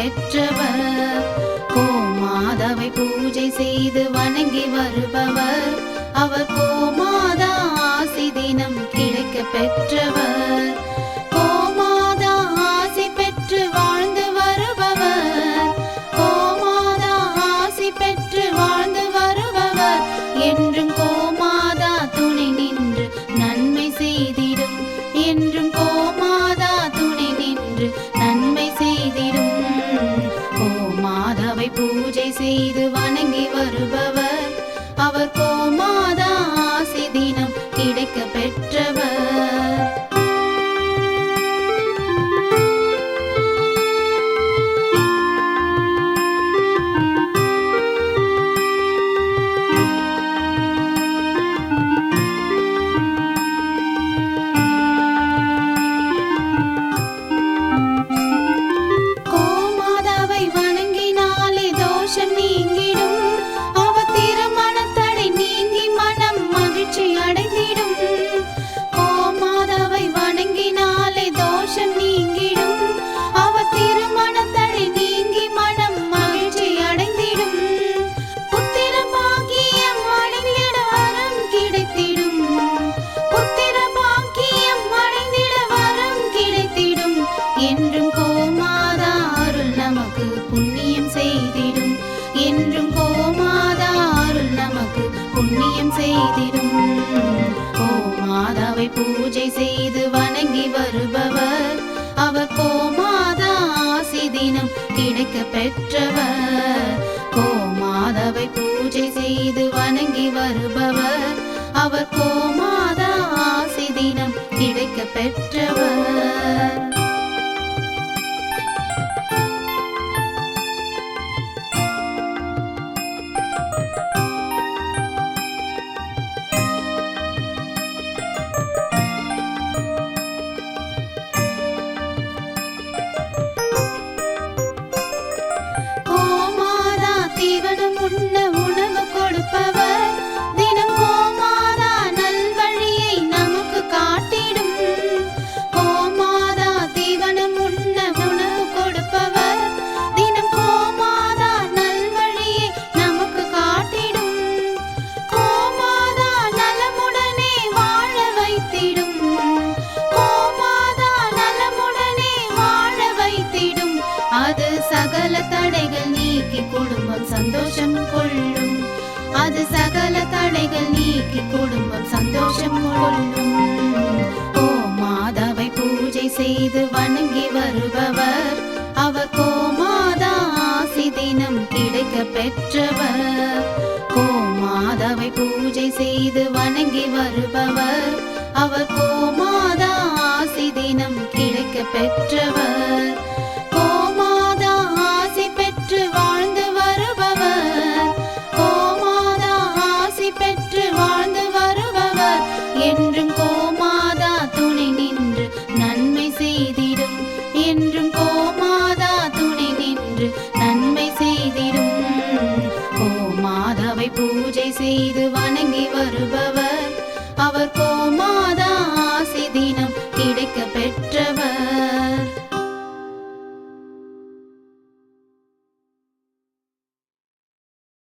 பெற்றவர். கோமாதாவை பூஜை செய்து வணங்கி வருபவர். அவர் கோமாதா ஆசி தினம் கிடைக்க பெற்றவர். கோமாதா ஆசி பெற்று வாழ்ந்து வருபவர். கோமாதா ஆசி பெற்று வாழ்ந்து வருபவர். என்றும் கோமாதா துணை நின்று நன்மை செய்திடும். என்றும் கோமாதா துணை நின்று நன்மை செய்திடும். கோமாதாவை பூஜை செய்து வணங்கி வருபவர். அவர் கோமாதா ஆசி தினம் கிடைக்க பெற்றவர். கோமாதாவை வணங்கினாலே தோஷம் நீங்கிடும். அவர் திருமணத்தடை நீங்கி மனம் மகிழ்ச்சி அடைந்திடும். கோமாதாவை வணங்கினாலே தோஷம் நீங்கிடும். அவர் திருமணத்தடை நீங்கி மனம் மகிழ்ச்சி அடைந்திடும். புத்திர பாக்கியம் அடைந்திட வரம் கிடைத்திடும். புத்திர பாக்கியம் அடைந்திட வரம் கிடைத்திடும். என்றும் கோமாதா அருள் நமக்கு புண்ணியம் செய்திடும். என்றும் கோமாதா அருள் நமக்கு புண்ணியம் செய்திடும். கோமாதாவை பூஜை செய்து வணங்கி வருபவர். அவர் கோமாதா ஆசி தினம் கிடைக்க பெற்றவர். கோமாதாவை பூஜை செய்து வணங்கி வருபவர். அவர் கோமாதா ஆசி தினம் கிடைக்க பெற்றவர். கோமாதா தீவனம் உண்ண உணவு கொடுப்பவர். தினம் கோமாதா நல்வழியை நமக்கு காட்டிடும். கோமாதா தீவனம் உண்ண உணவு கொடுப்பவர். தினம் கோமாதா நல்வழியை நமக்கு காட்டிடும். கோமாதா நலமுடனே வாழ வைத்திடும். கோமாதா நலமுடனே வாழ வைத்திடும். அது சகல தடைகள் நீக்கி குடும்பம் சந்தோஷம் கொள்ளும். அது சகல தடைகள் நீக்கி குடும்பம் சந்தோஷம் கொள்ளும். கோமாதாவை பூஜை செய்து வணங்கி வருபவர். அவர் கோமாதா ஆசி தினம் கிடைக்க பெற்றவர். கோமாதாவை பூஜை செய்து வணங்கி வருபவர். அவர் கோமாதா ஆசி தினம் கிடைக்க பெற்றவர். கோமாதா ஆசி பெற்று வாழ்ந்து வருபவர். கோமாதா ஆசி பெற்று வாழ்ந்து வருபவர். என்றும் கோமாதா துணை நின்று நன்மை செய்திடும். என்றும் கோமாதா துணை நின்று நன்மை செய்திடும். கோமாதாவை பூஜை செய்து வணங்கி வருபவர். அவர் கோமாதா ஆசி தினம் கிடைக்க பெற்றவர்.